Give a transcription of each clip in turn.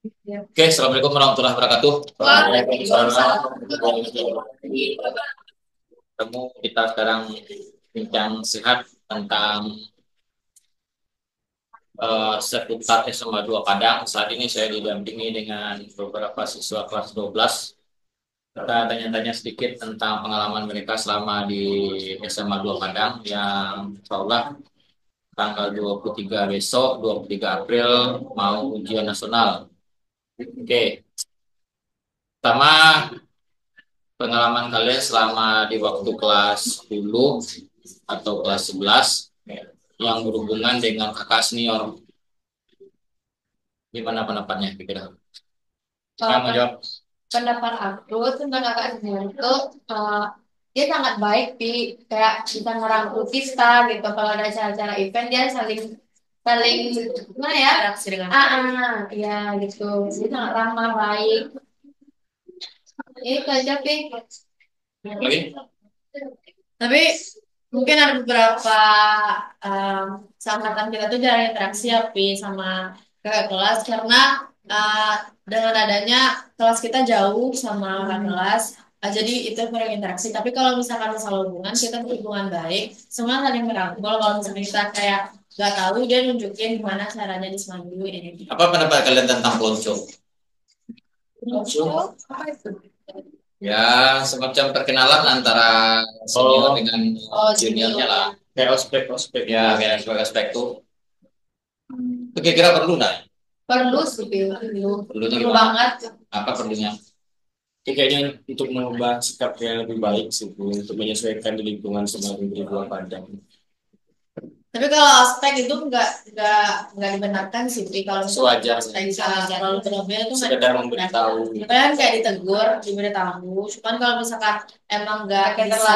Oke, assalamualaikum warahmatullahi wabarakatuh. Waalaikumsalam. Ketemu kita sekarang bincang sehat tentang seputar SMA 2 Padang. Saat ini saya didampingi dengan beberapa siswa kelas 12. Kita tanya-tanya sedikit tentang pengalaman mereka selama di SMA 2 Padang yang insya Allah tanggal 23 besok, 23 April mau ujian nasional. Oke, pertama pengalaman kalian selama di waktu kelas 10 atau kelas 11 yang berhubungan dengan kakak senior. Gimana pendapatnya? Kira-kira. Saya Kalau mau jawab. pendapat aku tentang kakak senior itu eh, dia sangat baik sih, kayak bisa ngerangkul kita gitu. Kalau ada acara-acara event dia saling saling gimana ya? Interaksi dengan ya gitu. Dia sangat ramah baik. Itu aja Pi. Lagi? Tapi mungkin ada beberapa um, seangkatan kita tuh jarang interaksi ya Pi sama kakak kelas karena uh, dengan adanya kelas kita jauh sama kakak kelas, jadi itu kurang interaksi. Tapi kalau misalkan masalah hubungan kita berhubungan baik, semua saling merangkul. Kalau misalnya kita kayak nggak tahu dia nunjukin gimana caranya disemandu ini. Apa pendapat kalian tentang pelonco? Apa itu? Ya, semacam perkenalan antara senior dengan Oh, juniornya junior. lah. Kayak ospek, ospek. Ya, kayak ospek tuh. Itu kira-kira perlu nggak? Perlu sih, Pi. Perlu. Perlunya Perlu gimana? banget. Apa perlunya? Itu kayaknya untuk mengubah sikap yang lebih baik sih Bu, untuk menyesuaikan di lingkungan sebagai di luar Padang. Tapi kalau ospek itu nggak dibenarkan sih, Pi. Kalau Sewajarnya. ospek bisa terlalu berlebihan itu nggak Sekedar dibenarkan. memberitahu. Kan kayak ditegur, diberitahu. Cuman kalau misalkan emang nggak bisa,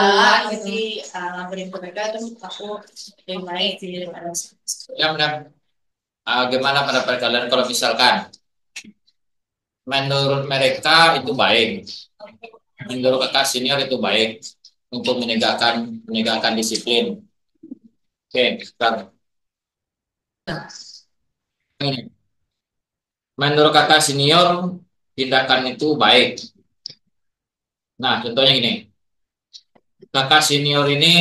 jadi laporin ke mereka itu aku lebih baik sih daripada ospek. Ya, benar. Gimana pendapat kalian kalau misalkan menurut mereka itu baik, menurut kakak senior itu baik untuk menegakkan disiplin. Oke, sekarang ini. Menurut kakak senior tindakan itu baik. Nah, contohnya gini, kakak senior ini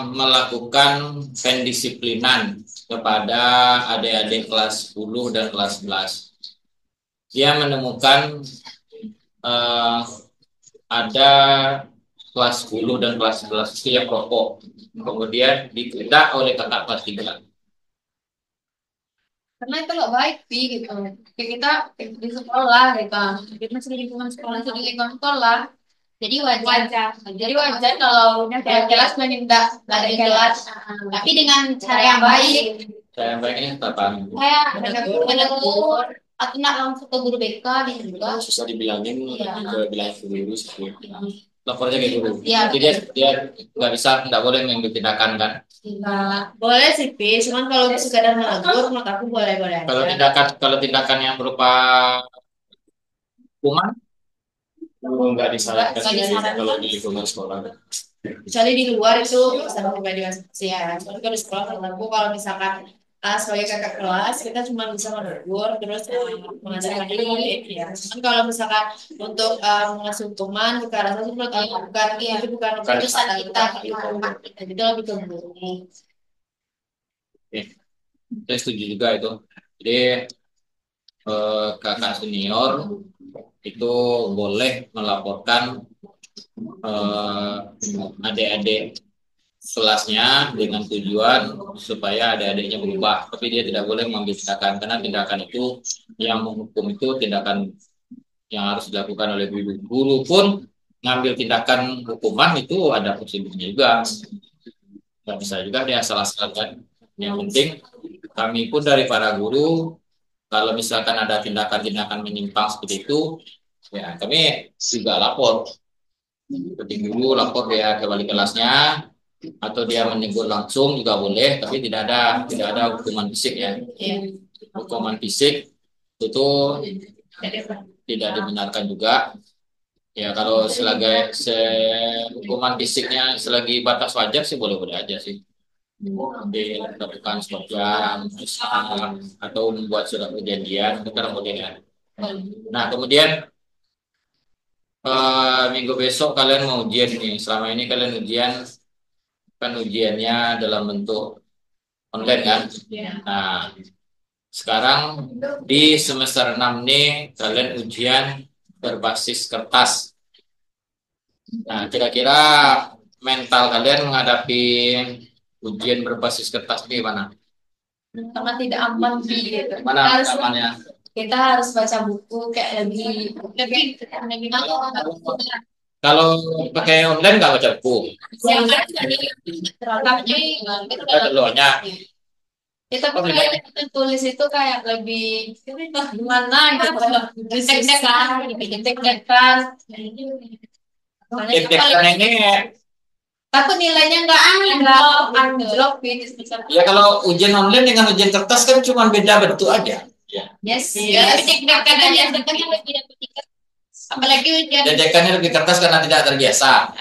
melakukan pendisiplinan kepada adik-adik kelas 10 dan kelas 11. Dia menemukan eh, ada kelas 10 dan kelas 11 itu yang rokok. Kemudian ditindak oleh kakak kelas 3. Karena itu nggak baik sih gitu. Kayak kita di sekolah gitu. Kita masih di lingkungan sekolah, masih di lingkungan sekolah. Jadi wajar. Jadi wajar kalau kayak kelas menindak dari kelas, tapi dengan cara yang baik. Saya baiknya apa? Kayak menegur atau nak langsung ke guru BK gitu juga. Susah dibilangin, Iya. ke bilangin ke guru sih. Lapornya kayak guru. Iya. Jadi dia nggak bisa, nggak boleh mengambil tindakan kan? Nah, boleh sih, Pi. Cuman kalau sekadar menegur, menurut aku boleh-boleh Kalau aja. tindakan yang berupa hukuman, Nggak disarankan Nggak sih disarankan. kalau di lingkungan sekolah. Kecuali di luar itu sama pribadi masing-masing ya. Tapi kalau di sekolah menurut aku kalau misalkan sebagai kakak kelas kita cuma bisa menegur terus mengajarkan diri ya. Cuman kalau misalkan untuk mengasih hukuman bukan rasa itu menurut aku bukan itu bukan keputusan kita gitu. Jadi lebih ke guru. oke, saya setuju juga itu. Jadi kakak senior itu boleh melaporkan adik-adik kelasnya dengan tujuan supaya adik-adiknya berubah. Tapi dia tidak boleh mengambil tindakan karena tindakan itu yang menghukum itu tindakan yang harus dilakukan oleh guru. Guru pun ngambil tindakan hukuman itu ada prosedurnya juga. Nggak bisa juga dia salah-salahkan. Yang penting kami pun dari para guru kalau misalkan ada tindakan-tindakan menyimpang seperti itu, ya kami juga lapor. Seperti dulu lapor dia ke wali kelasnya atau dia menegur langsung juga boleh, tapi tidak ada hukuman fisik ya. Iya. Hukuman fisik itu tidak dibenarkan juga. Ya kalau hukuman fisiknya selagi batas wajar sih boleh-boleh aja sih. dilakukan stop jam, atau membuat surat perjanjian, itu kan kemudian. Nah, kemudian minggu besok kalian mau ujian nih. Selama ini kalian ujian kan ujiannya dalam bentuk online kan? Nah, sekarang di semester 6 nih kalian ujian berbasis kertas. Nah, kira-kira mental kalian menghadapi ujian berbasis kertas gimana? Karena tidak aman gitu. Mana Harus amannya? kita harus baca buku kayak lebih Kalau pakai online nggak baca buku? tapi Ada keluarnya. kita pakai tulis itu kayak lebih gimana gitu, deg-degan, deg-degan. Deg-degan ini Takut nilainya nggak anjlok gitu. ya kalau ujian online dengan ujian kertas kan cuma beda bentuk aja. Ya. Yes, yes. Deg-degan aja, deg-degan lebih dapat tiket. Apalagi ujian. Deg-degannya lebih kertas karena tidak terbiasa.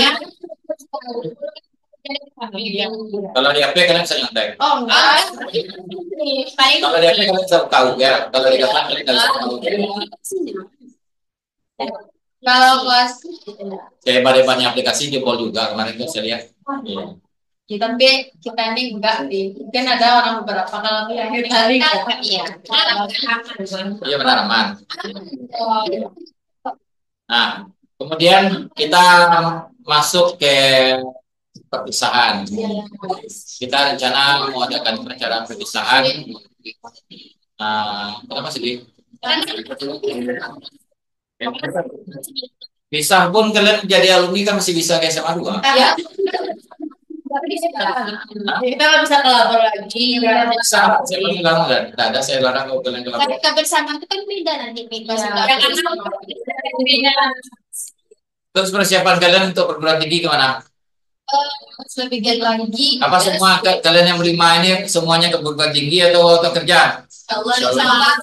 Ya. Kalau di HP kalian bisa nyontek. Oh enggak. Kalau di HP kalian bisa tahu ya. Kalau di kertas kalian nggak bisa tahu. Kalau kelas Kayak banyak aplikasi jebol juga kemarin tuh saya lihat. Iya. tapi kita ini enggak nih. Mungkin ada orang beberapa kalau akhir hari iya. Iya benar aman. Nah, kemudian kita masuk ke perpisahan. Kita rencana mau adakan acara perpisahan. Kenapa sih? Pisah pun kalian jadi alumni kan masih bisa ke SMA 2. Ya. Kita bisa kelabor lagi. Bisa, saya belum bilang nggak ada saya larang kalau kalian kelabor. Tapi kebersamaan itu kan beda nanti beda. Terus persiapan kalian untuk perguruan tinggi kemana? Lebih giat lagi. Apa semua kalian yang berlima ini semuanya ke perguruan tinggi atau kerja? Allah sama.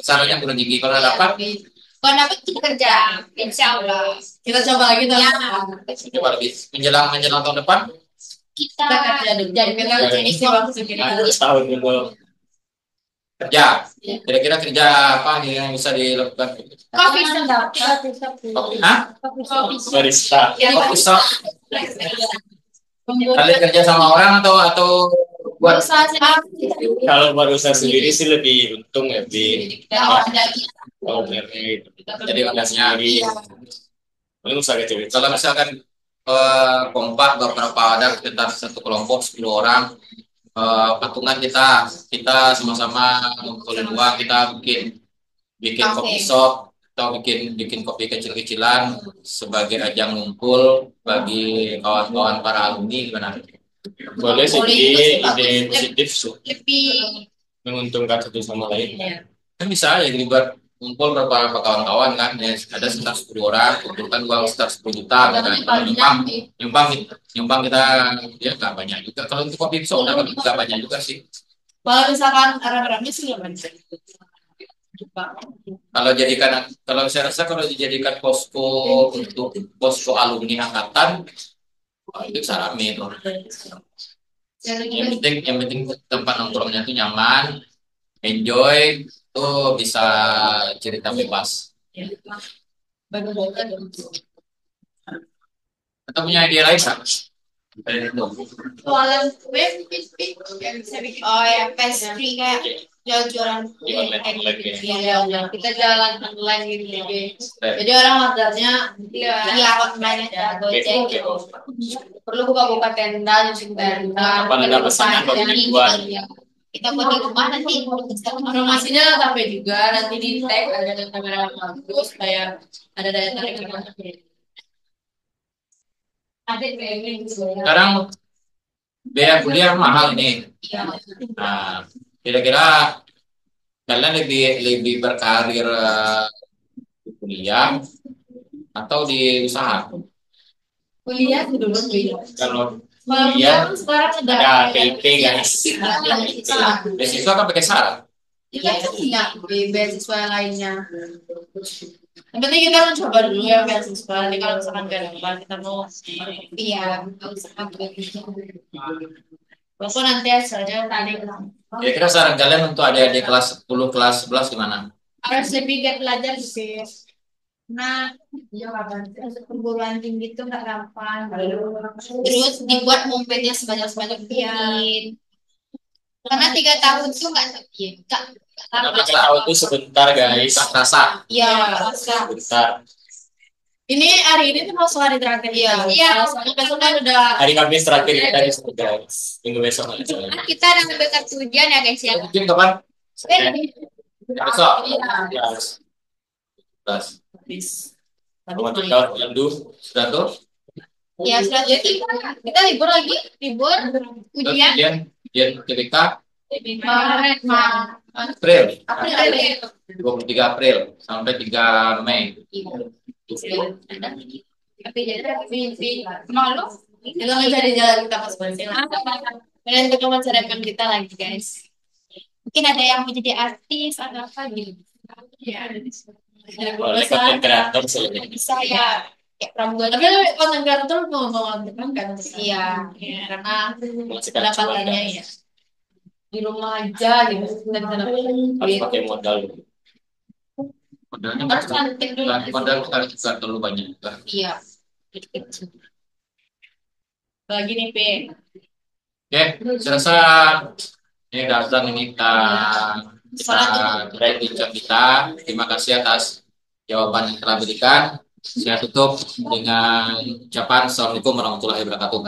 Syaratnya perguruan tinggi kalau dapat. Kalau dapat kita kerja, insya Allah. Kita coba lagi ya. Coba lebih menjelang tahun depan. Kita kerja dulu. Jadi kita Tahun dulu. Kerja. Kira-kira kerja apa nih yang bisa dilakukan? Kopi sedap. Hah? Barista. Kopi shop. Kalian kerja sama orang atau buat? Kalau berusaha sendiri sih lebih untung ya, lebih. Oh, Jadi organisasinya Paling usaha kecil. kalau misalkan kompak beberapa ada sekitar satu kelompok 10 orang patungan kita sama-sama ngumpulin uang kita bikin kopi shop atau bikin kopi kecil-kecilan sebagai ajang ngumpul bagi kawan-kawan para alumni gimana? Boleh sih, ide positif sih. Lebih Menguntungkan satu sama lain. Kan bisa aja jadi buat ngumpul beberapa kawan-kawan kan ya, ada sekitar 10 orang kumpulkan uang sekitar 10 juta kan nyumbang kita ya nggak banyak juga kalau untuk kopi shop nggak banyak juga sih kalau misalkan orang-orangnya sih nggak banyak. kalau saya rasa kalau dijadikan posko untuk posko alumni angkatan itu bisa rame tuh yang penting tempat nongkrongnya tuh nyaman enjoy tuh bisa cerita bebas atau punya ide lain kan? Soalan gue yang bisa bikin ya pastry kayak jual-jualan kita jalan online gitu jadi orang ordernya ya online aja gojek gitu perlu buka-buka tenda nyusun tenda Apa ada pesanan buat kita buat di rumah nanti informasinya sampai juga nanti di tag ada kamera bagus supaya ada daya tarik Sekarang biaya kuliah mahal nih. Nah, kira-kira kalian lebih berkarir di kuliah atau di usaha? Kuliah dulu Kalau kuliah sekarang ada PIP guys. beasiswa kan pakai syarat. Iya, beasiswa lainnya. Yang penting kita mencoba dulu ya beasiswa. Nanti kalau misalkan gak dapat, kita mau iya, walaupun nanti hasilnya tadi Kira-kira saran kalian untuk adik-adik kelas 10, kelas 11 gimana? harus lebih giat belajar sih. Nah, perguruan tinggi itu nggak gampang. Terus dibuat momentnya sebanyak-banyak mungkin. Karena 3 tahun itu nggak Karena lama. 3 tahun itu sebentar guys. Tak terasa. Iya, Sebentar. ini hari ini tuh masuk hari terakhir. Iya, iya. Soalnya besok kan udah. Hari Kamis terakhir kita di sini guys. Minggu besok aja. Kita udah mendekat ujian ya guys ya. Mungkin kapan? Besok. Iya. Ya, 11. Habis. Sama kita Yandu sudah tuh. Ya sudah jadi kita libur lagi, libur ujian. Ujian ketika Maret, April, April. 23 April sampai 3 Mei. Tapi jadi malu. Itu nggak jadi jalan kita masing-masing. Dan untuk memasarkan kita lagi guys. Mungkin ada yang mau jadi artis atau apa gitu. Ya. Oleh konten kreator Bisa ya. Kayak pramugari. Tapi konten kreator mau ngomong kan? Iya. Karena pendapatannya ya di rumah aja gitu. Dan harus pakai modal. Modalnya harus cantik dulu. modal kita juga terlalu banyak. Iya. Lagi nih, P. Oke, saya rasa ini dasar ini kita break bincang kita. Terima kasih atas jawaban yang telah berikan. Saya tutup dengan ucapan Assalamualaikum warahmatullahi wabarakatuh.